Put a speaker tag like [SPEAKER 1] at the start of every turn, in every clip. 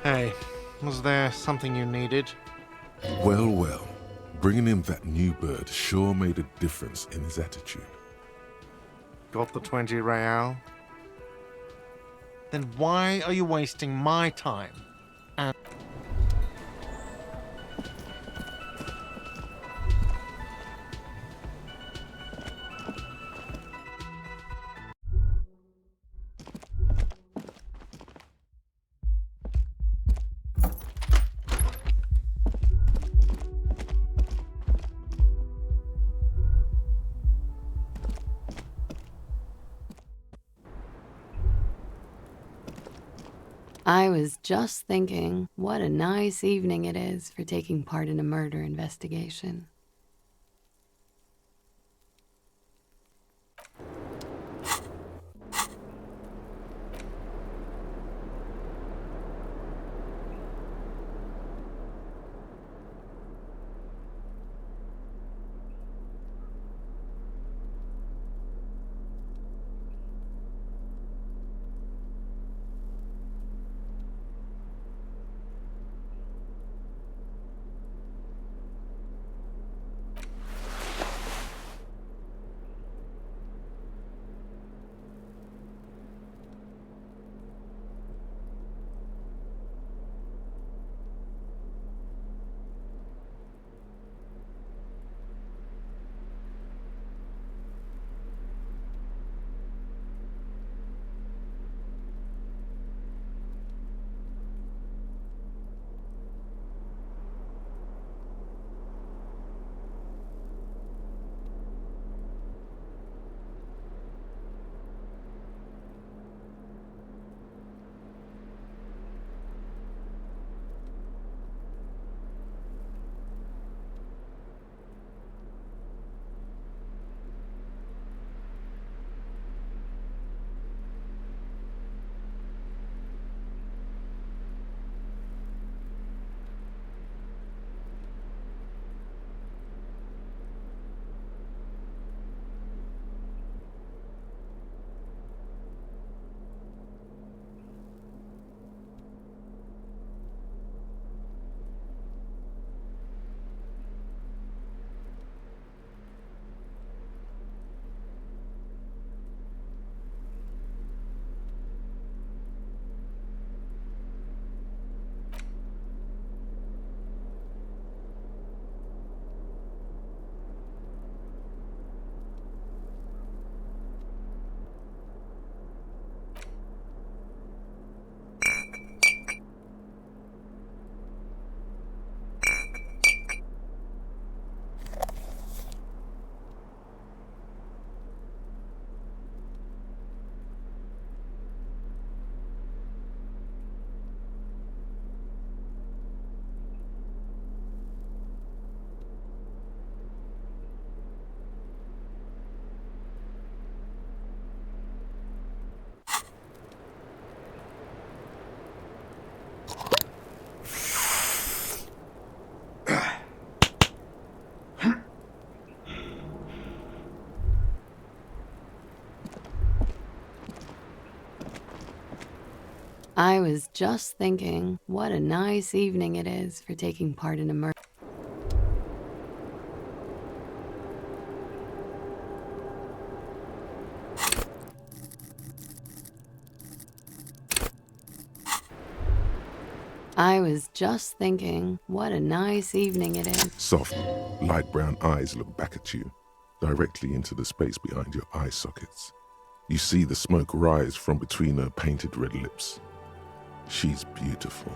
[SPEAKER 1] Hey, was there something you needed?
[SPEAKER 2] Well, well, bringing him that new bird sure made a difference in his attitude.
[SPEAKER 1] Got the 20 real? Then why are you wasting my time? And
[SPEAKER 3] I was just thinking, what a nice evening it is for taking part in a murder investigation. I was just thinking, what a nice evening it is for taking part in a murder. I was just thinking, what a nice evening it is.
[SPEAKER 2] Soft, light brown eyes look back at you, directly into the space behind your eye sockets. You see the smoke rise from between her painted red lips. She's beautiful.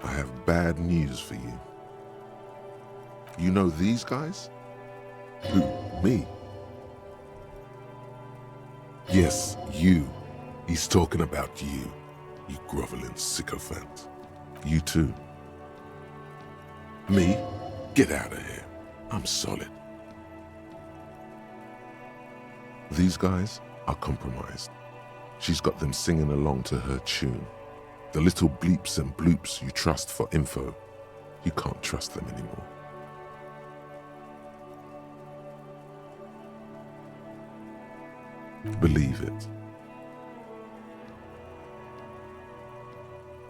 [SPEAKER 2] I have bad news for you. You know these guys? Who? Me? Yes, you. He's talking about you, you groveling sycophant. You too. Me? Get out of here. I'm solid. These guys are compromised. She's got them singing along to her tune. The little bleeps and bloops you trust for info, you can't trust them anymore. Believe it.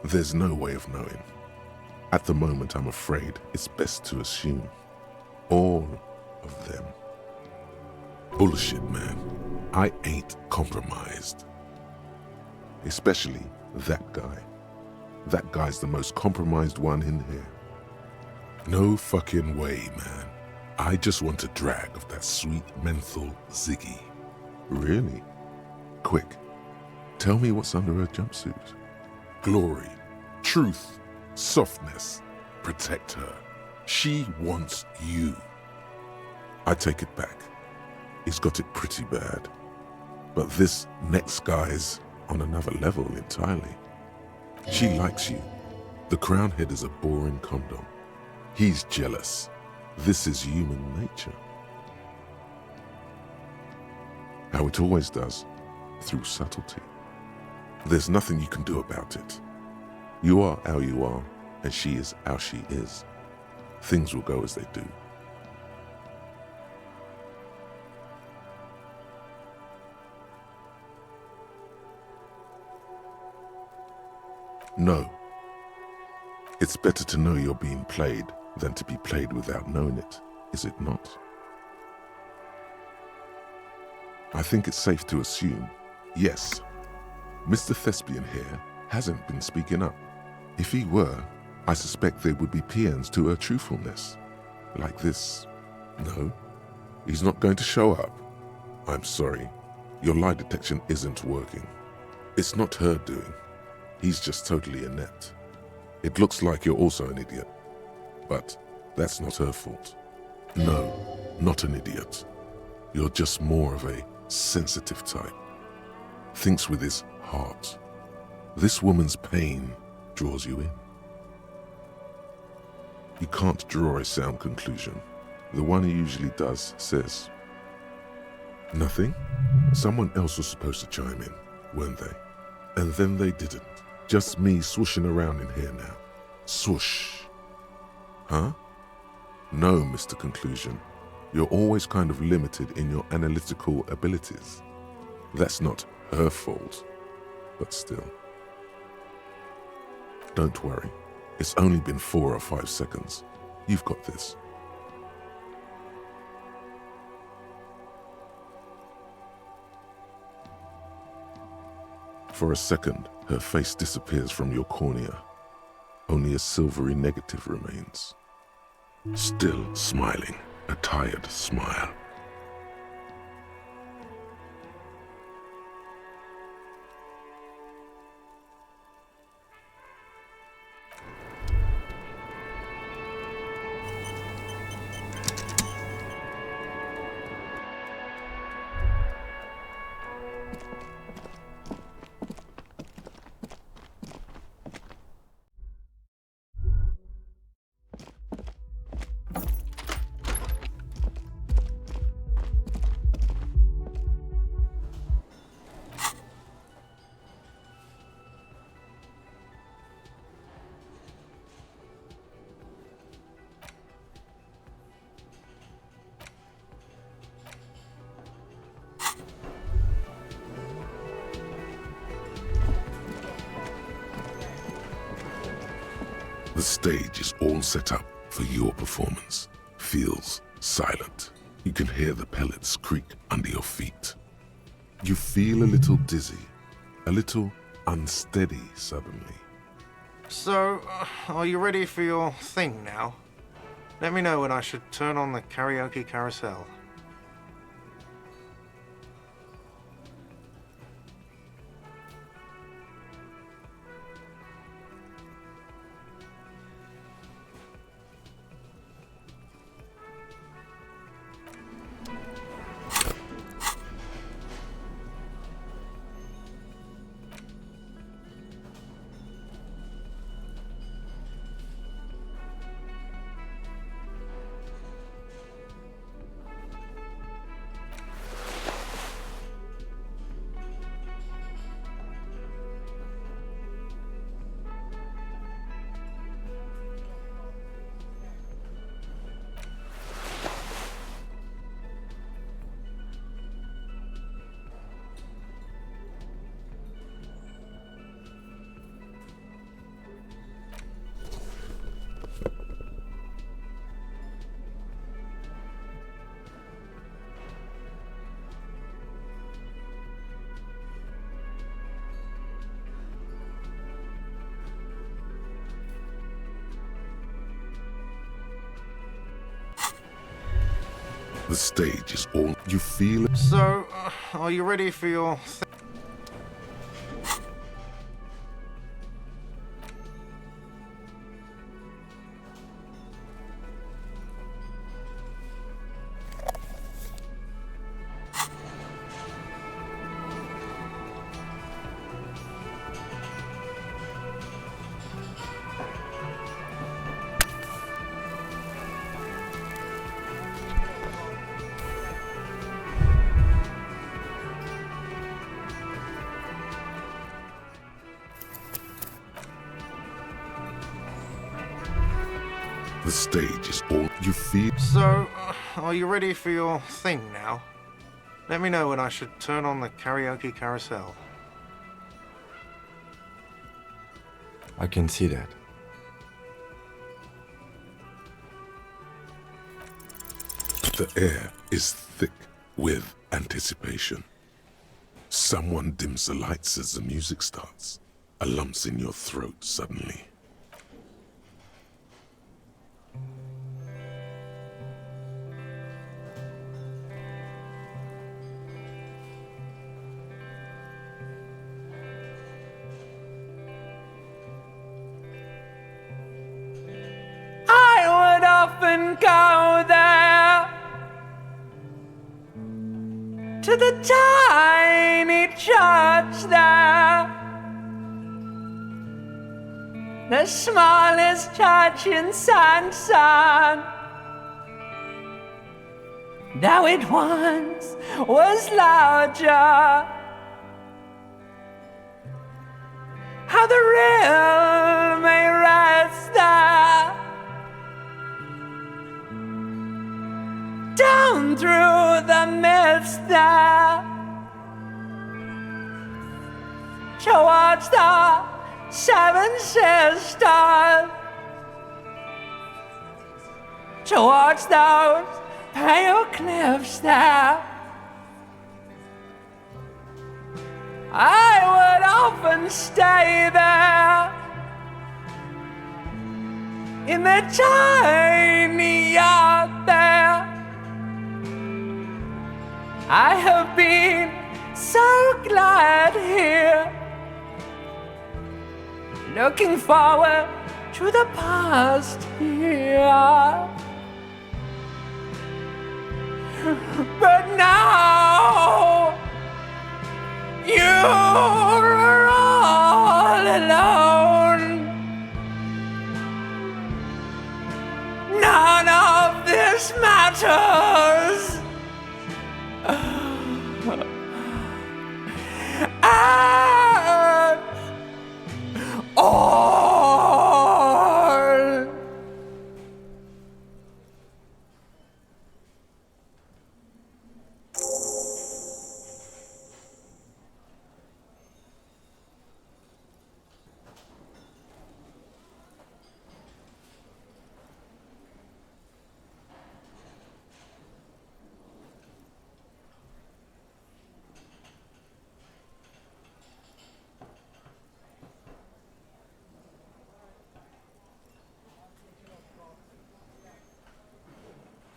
[SPEAKER 2] There's no way of knowing. At the moment, I'm afraid it's best to assume. All of them. Bullshit, man. I ain't compromised. Especially that guy. That guy's the most compromised one in here. No fucking way, man. I just want a drag of that sweet menthol Ziggy. Really? Quick, tell me what's under her jumpsuit. Glory, truth, softness. Protect her. She wants you. I take it back. He's got it pretty bad. But this next guy's on another level entirely. She likes you. The crown head is a boring condom. He's jealous. This is human nature. How it always does, through subtlety. There's nothing you can do about it. You are how you are, and she is how she is. Things will go as they do. No. It's better to know you're being played than to be played without knowing it, is it not? I think it's safe to assume, yes, Mr. Thespian here hasn't been speaking up. If he were, I suspect there would be paeans to her truthfulness. Like this. No, he's not going to show up. I'm sorry, your lie detection isn't working. It's not her doing. He's just totally inept. It looks like you're also an idiot, but that's not her fault. No, not an idiot. You're just more of a sensitive type. Thinks with his heart. This woman's pain draws you in. You can't draw a sound conclusion. The one who usually does says, nothing? Someone else was supposed to chime in, weren't they? And then they didn't. Just me swooshing around in here now. Swoosh. Huh? No, Mr. Conclusion. You're always kind of limited in your analytical abilities. That's not her fault, but still. Don't worry. It's only been 4 or 5 seconds. You've got this. For a second, her face disappears from your cornea. Only a silvery negative remains. Still smiling, a tired smile. The stage is all set up for your performance. Feels silent. You can hear the pellets creak under your feet. You feel a little dizzy, a little unsteady suddenly.
[SPEAKER 1] So, are you ready for your thing now? Let me know when I should turn on the karaoke carousel.
[SPEAKER 2] The stage is all you feel.
[SPEAKER 1] So, are you ready for your
[SPEAKER 2] The stage is all you feel.
[SPEAKER 1] So, are you ready for your thing now? Let me know when I should turn on the karaoke carousel.
[SPEAKER 4] I can see that.
[SPEAKER 2] The air is thick with anticipation. Someone dims the lights as the music starts. A lump's in your throat suddenly.
[SPEAKER 5] I would often go there to the tiny church there, the smallest church in Sanson, though it once was larger. How the real may rest there, down through the mist there, towards the Seven Sisters, towards those pale cliffs there. I would often stay there in the tiny yard there. I have been so glad here, looking forward to the past here. But now you're all alone. None of this matters. At all.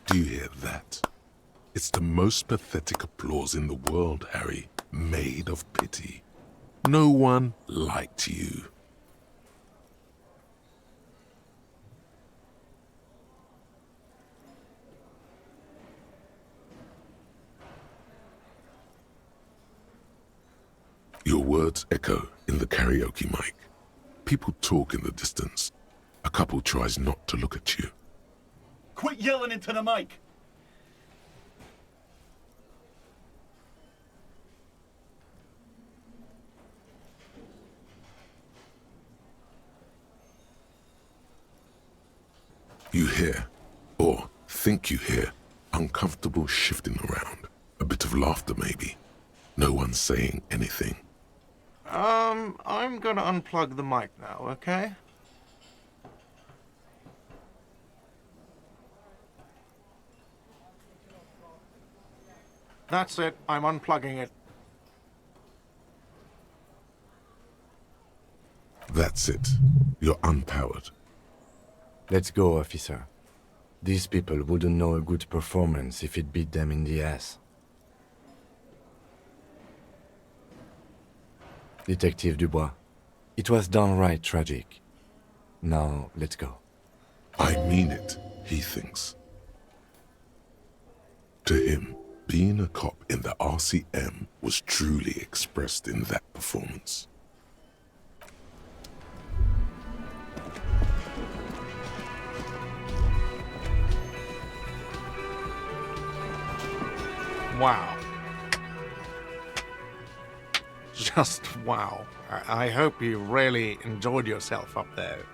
[SPEAKER 2] Do you hear that? It's the most pathetic applause in the world, Harry, made of pity. No one liked you. Your words echo in the karaoke mic. People talk in the distance. A couple tries not to look at you.
[SPEAKER 6] Quit yelling into the mic!
[SPEAKER 2] You hear, or think you hear, uncomfortable shifting around. A bit of laughter maybe. No one saying anything.
[SPEAKER 1] I'm gonna unplug the mic now, okay? That's it, I'm unplugging it.
[SPEAKER 2] That's it. You're unpowered.
[SPEAKER 4] Let's go, officer. These people wouldn't know a good performance if it beat them in the ass. Detective Dubois, it was downright tragic. Now, let's go.
[SPEAKER 2] I mean it, he thinks. To him, being a cop in the RCM was truly expressed in that performance.
[SPEAKER 1] Wow. Just wow. I hope you really enjoyed yourself up there.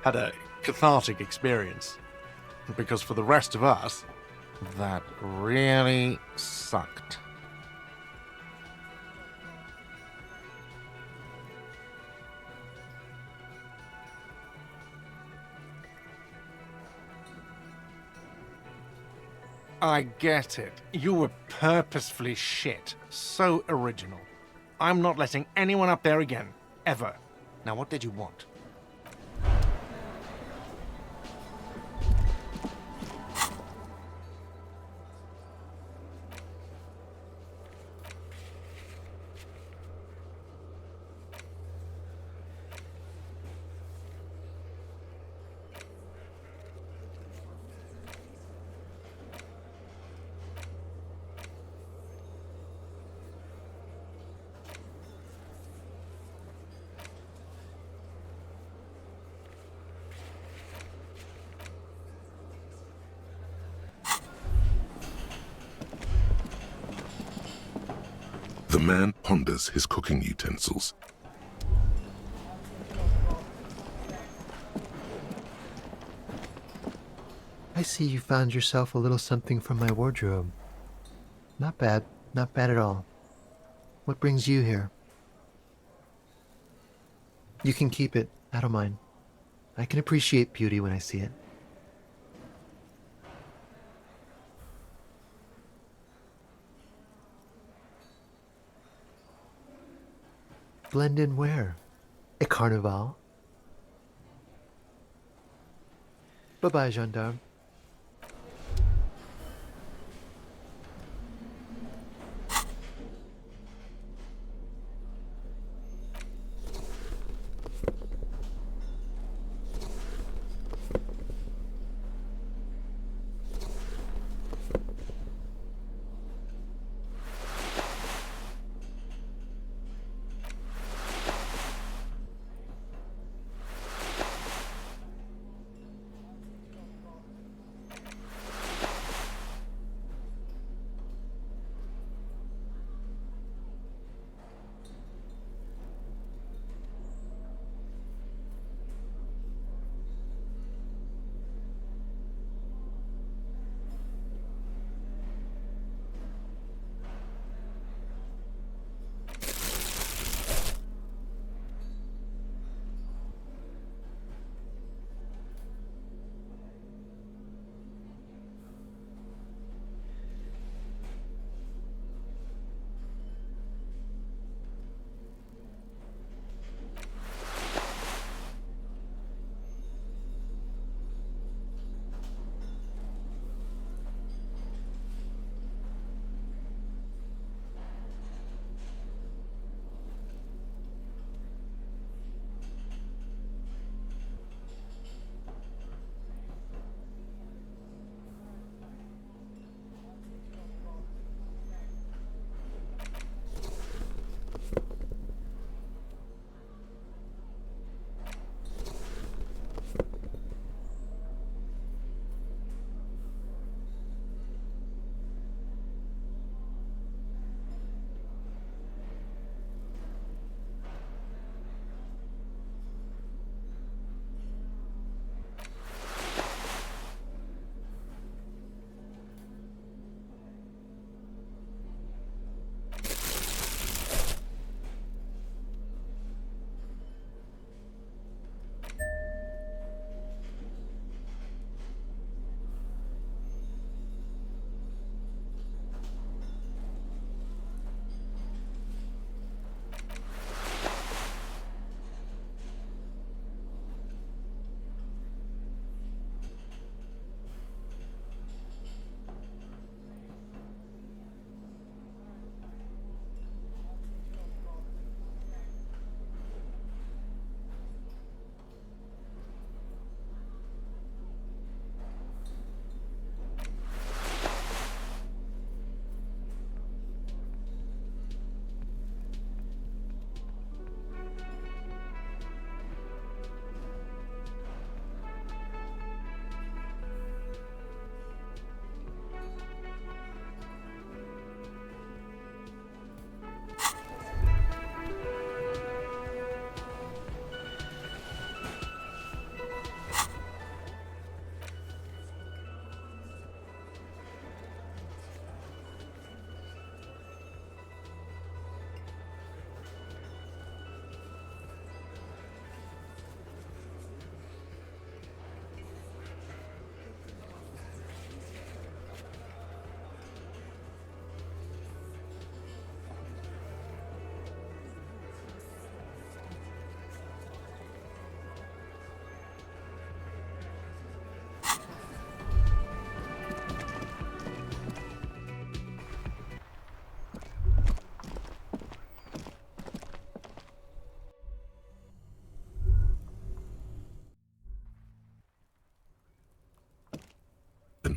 [SPEAKER 1] Had a cathartic experience. Because for the rest of us, that really sucked. I get it. You were purposefully shit. So original. I'm not letting anyone up there again. Ever. Now what did you want?
[SPEAKER 2] The man ponders his cooking utensils.
[SPEAKER 7] I see you found yourself a little something from my wardrobe. Not bad, not bad at all. What brings you here? You can keep it, I don't mind. I can appreciate beauty when I see it. Blend in where? A carnival? Bye-bye, gendarme.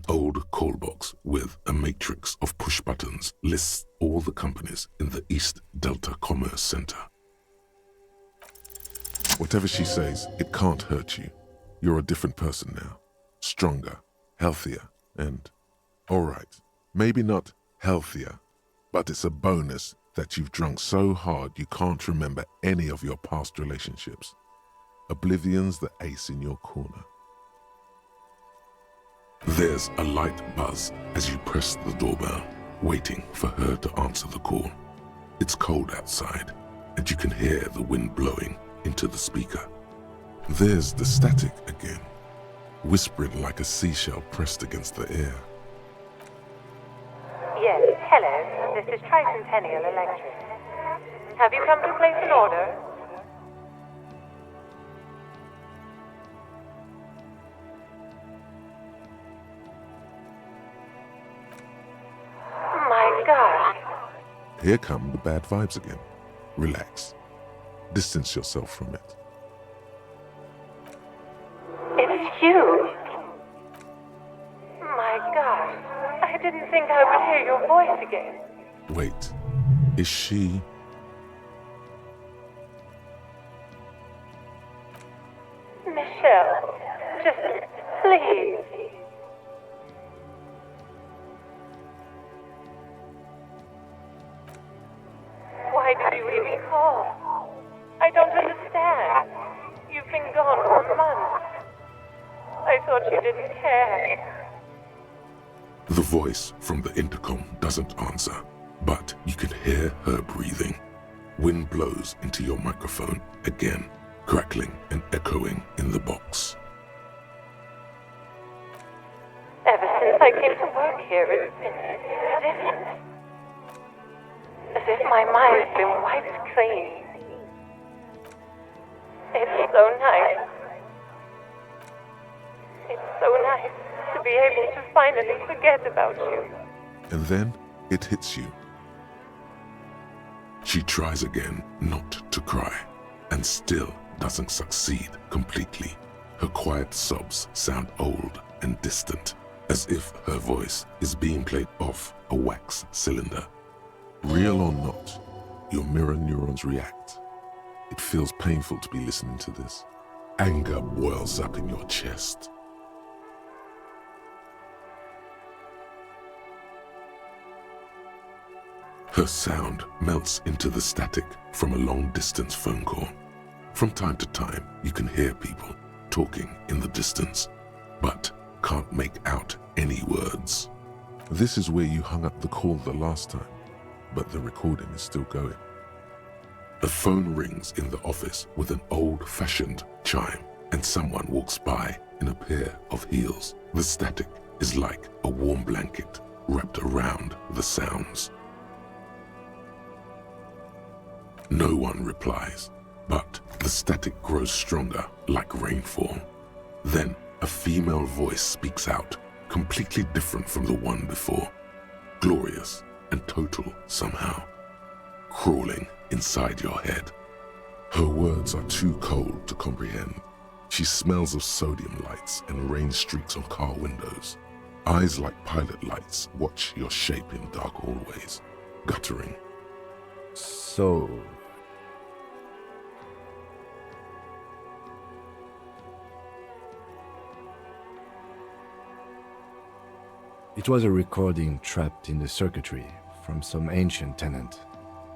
[SPEAKER 2] old call box with a matrix of push buttons lists all the companies in the East Delta Commerce Center. Whatever she says, it can't hurt you. You're a different person now. Stronger, healthier, and, alright, maybe not healthier, but it's a bonus that you've drunk so hard you can't remember any of your past relationships. Oblivion's the ace in your corner. There's a light buzz as you press the doorbell, waiting for her to answer the call. It's cold outside, and you can hear the wind blowing into the speaker. There's the static again, whispering like a seashell pressed against the air.
[SPEAKER 8] Yes, hello. This is Tricentennial Electric. Have you come to place an order? My God.
[SPEAKER 2] Here come the bad vibes again. Relax. Distance yourself from it.
[SPEAKER 8] It's you. My God. I didn't think I would hear your voice again.
[SPEAKER 2] Wait, is she...
[SPEAKER 8] Michelle, just please. Why did you even call? I don't understand. You've been gone for months. I thought you didn't care.
[SPEAKER 2] The voice from the intercom doesn't answer, but you can hear her breathing. Wind blows into your microphone again, crackling and echoing in the box.
[SPEAKER 8] Ever since I came to work here, it's been different. As if my mind's been wiped clean. It's so nice. It's so nice to be able to finally forget about you.
[SPEAKER 2] And then it hits you. She tries again not to cry, and still doesn't succeed completely. Her quiet sobs sound old and distant, as if her voice is being played off a wax cylinder. Real or not, your mirror neurons react. It feels painful to be listening to this. Anger boils up in your chest. Her sound melts into the static from a long-distance phone call. From time to time, you can hear people talking in the distance, but can't make out any words. This is where you hung up the call the last time, but the recording is still going. A phone rings in the office with an old-fashioned chime, and someone walks by in a pair of heels. The static is like a warm blanket wrapped around the sounds. No one replies, but the static grows stronger like rainfall. Then a female voice speaks out, completely different from the one before. Glorious and total somehow, crawling inside your head. Her words are too cold to comprehend. She smells of sodium lights and rain streaks on car windows. Eyes like pilot lights watch your shape in dark hallways, guttering.
[SPEAKER 4] So... it was a recording trapped in the circuitry from some ancient tenant.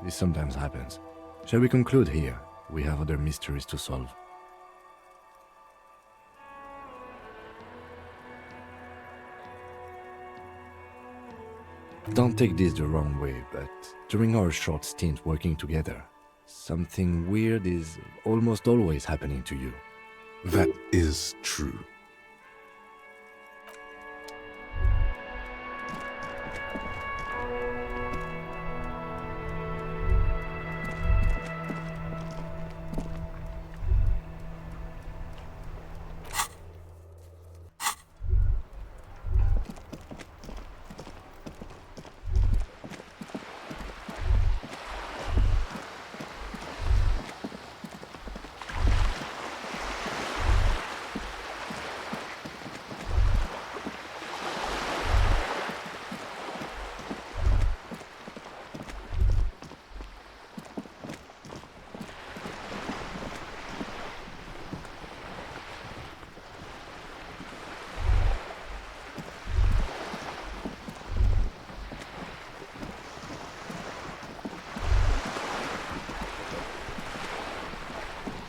[SPEAKER 4] This sometimes happens. Shall we conclude here? We have other mysteries to solve. Don't take this the wrong way, but during our short stint working together, something weird is almost always happening to you.
[SPEAKER 2] That is true.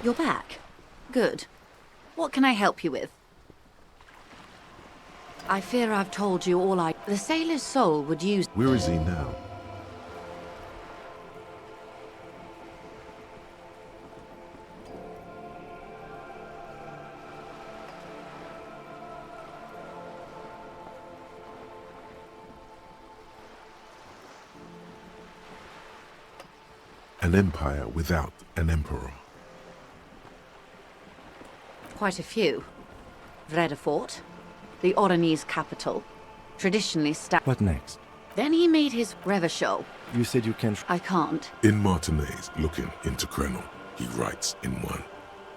[SPEAKER 9] You're back. Good. What can I help you with? I fear I've told you all I... The sailor's soul would use...
[SPEAKER 2] Where is he now? An empire without an emperor.
[SPEAKER 9] Quite a few. Vredefort, the Oranese capital, traditionally
[SPEAKER 4] What next?
[SPEAKER 9] Then he made his Revachol.
[SPEAKER 4] You said you can't...
[SPEAKER 9] I can't.
[SPEAKER 2] In Martinez, looking into Krenel, he writes in one.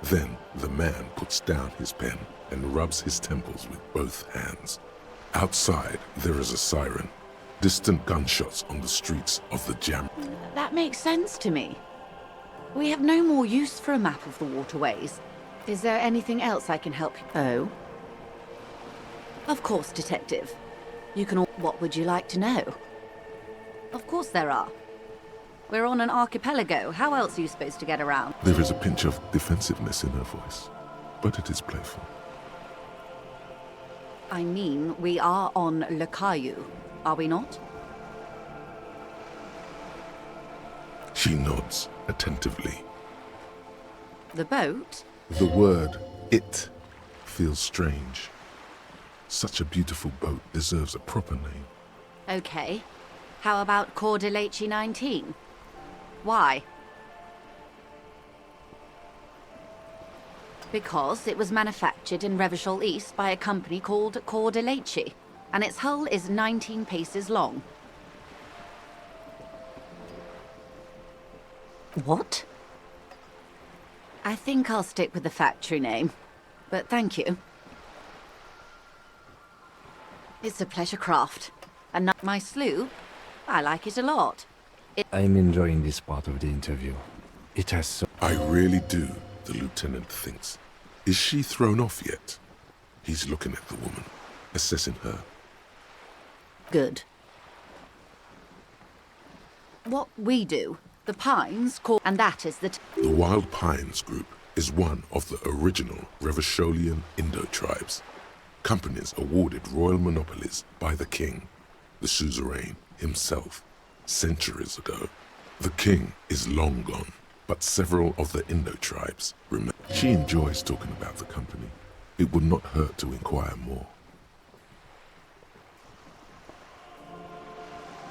[SPEAKER 2] Then the man puts down his pen and rubs his temples with both hands. Outside, there is a siren. Distant gunshots on the streets of the Jam.
[SPEAKER 9] That makes sense to me. We have no more use for a map of the waterways. Is there anything else I can help you? Oh? Of course, Detective. You can... What would you like to know? Of course there are. We're on an archipelago. How else are you supposed to get around?
[SPEAKER 2] There is a pinch of defensiveness in her voice, but it is playful.
[SPEAKER 9] I mean, we are on Le Caillou, are we not?
[SPEAKER 2] She nods attentively.
[SPEAKER 9] The boat?
[SPEAKER 2] The word "it" feels strange. Such a beautiful boat deserves a proper name.
[SPEAKER 9] Okay. How about Cordelechi 19? Why? Because it was manufactured in Revachol East by a company called Cordelechi, and its hull is 19 paces long. What? I think I'll stick with the factory name, but thank you. It's a pleasure craft. And my sloop, I like it a lot.
[SPEAKER 4] I'm enjoying this part of the interview. It has so...
[SPEAKER 2] I really do, the lieutenant thinks. Is she thrown off yet? He's looking at the woman, assessing her.
[SPEAKER 9] Good. What we do, the Pines call... And that is the...
[SPEAKER 2] The Wild Pines Group is one of the original Revacholian Indo-tribes. Companies awarded royal monopolies by the king, the suzerain himself, centuries ago. The king is long gone, but several of the Indo-tribes remain. She enjoys talking about the company. It would not hurt to inquire more.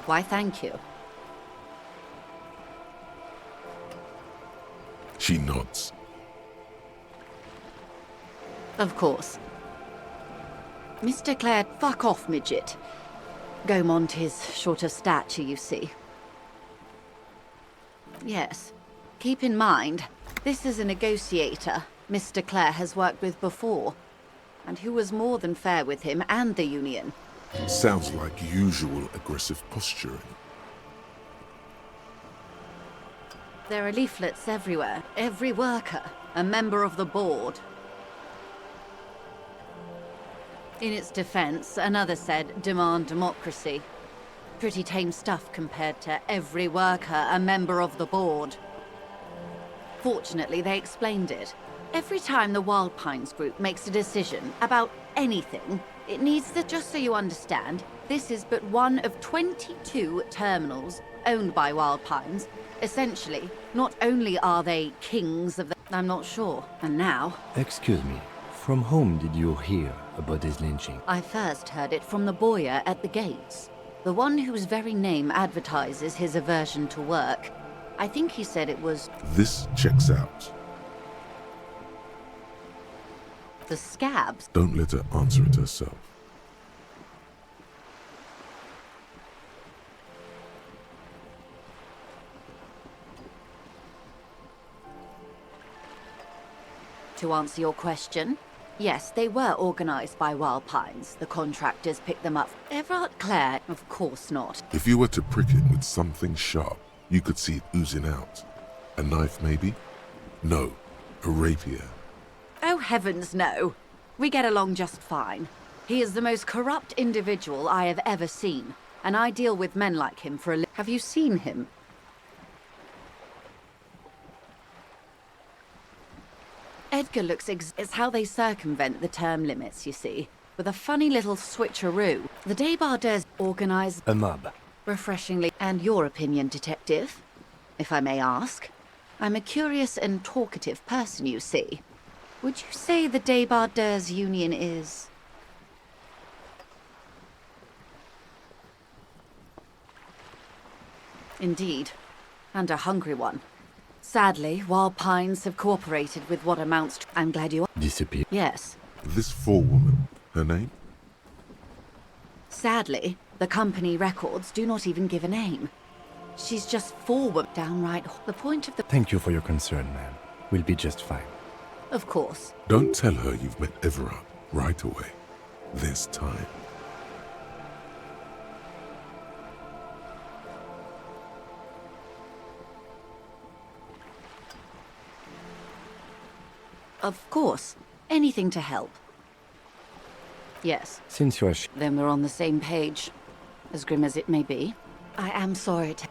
[SPEAKER 9] Why, thank you.
[SPEAKER 2] She nods.
[SPEAKER 9] Of course. Mr. Clare, fuck off, midget. Gaumont is short of stature, you see. Yes. Keep in mind, this is a negotiator Mr. Clare has worked with before, and who was more than fair with him and the Union.
[SPEAKER 2] Sounds like usual aggressive posturing.
[SPEAKER 9] There are leaflets everywhere. Every worker, a member of the board. In its defense, another said, demand democracy. Pretty tame stuff compared to every worker, a member of the board. Fortunately, they explained it. Every time the Wild Pines Group makes a decision about anything, it needs the... Just so you understand, this is but one of 22 terminals owned by Wild Pines. Essentially, not only are they kings of the... I'm not sure. And now...
[SPEAKER 4] Excuse me. From whom did you hear about this lynching?
[SPEAKER 9] I first heard it from the bowyer at the gates. The one whose very name advertises his aversion to work. I think he said it was...
[SPEAKER 2] This checks out.
[SPEAKER 9] the scabs.
[SPEAKER 2] Don't let her answer it herself.
[SPEAKER 9] To answer your question, yes, they were organized by Wild Pines. The contractors picked them up. Everard Clare? Of course not.
[SPEAKER 2] If you were to prick it with something sharp, you could see it oozing out. A knife, maybe? No, a rapier.
[SPEAKER 9] Oh, heavens, no. We get along just fine. He is the most corrupt individual I have ever seen, and I deal with men like him for a Have you seen him? Edgar looks it's how they circumvent the term limits, you see. With a funny little switcheroo. The Debardeurs organize
[SPEAKER 4] A mob.
[SPEAKER 9] refreshingly. And your opinion, Detective? If I may ask. I'm a curious and talkative person, you see. Would you say the Debardeurs Union is... Indeed. And a hungry one. Sadly, Wild Pines have cooperated with what amounts to... I'm glad you...
[SPEAKER 4] Disappear.
[SPEAKER 9] Yes.
[SPEAKER 2] This forewoman, her name?
[SPEAKER 9] Sadly, the company records do not even give a name. She's just forward downright... The point of the...
[SPEAKER 4] Thank you for your concern, ma'am. We'll be just fine.
[SPEAKER 9] Of course.
[SPEAKER 2] Don't tell her you've met Everard right away. There's time.
[SPEAKER 9] Of course. Anything to help. Yes.
[SPEAKER 4] Since you're
[SPEAKER 9] Then we're on the same page. As grim as it may be. I am sorry to...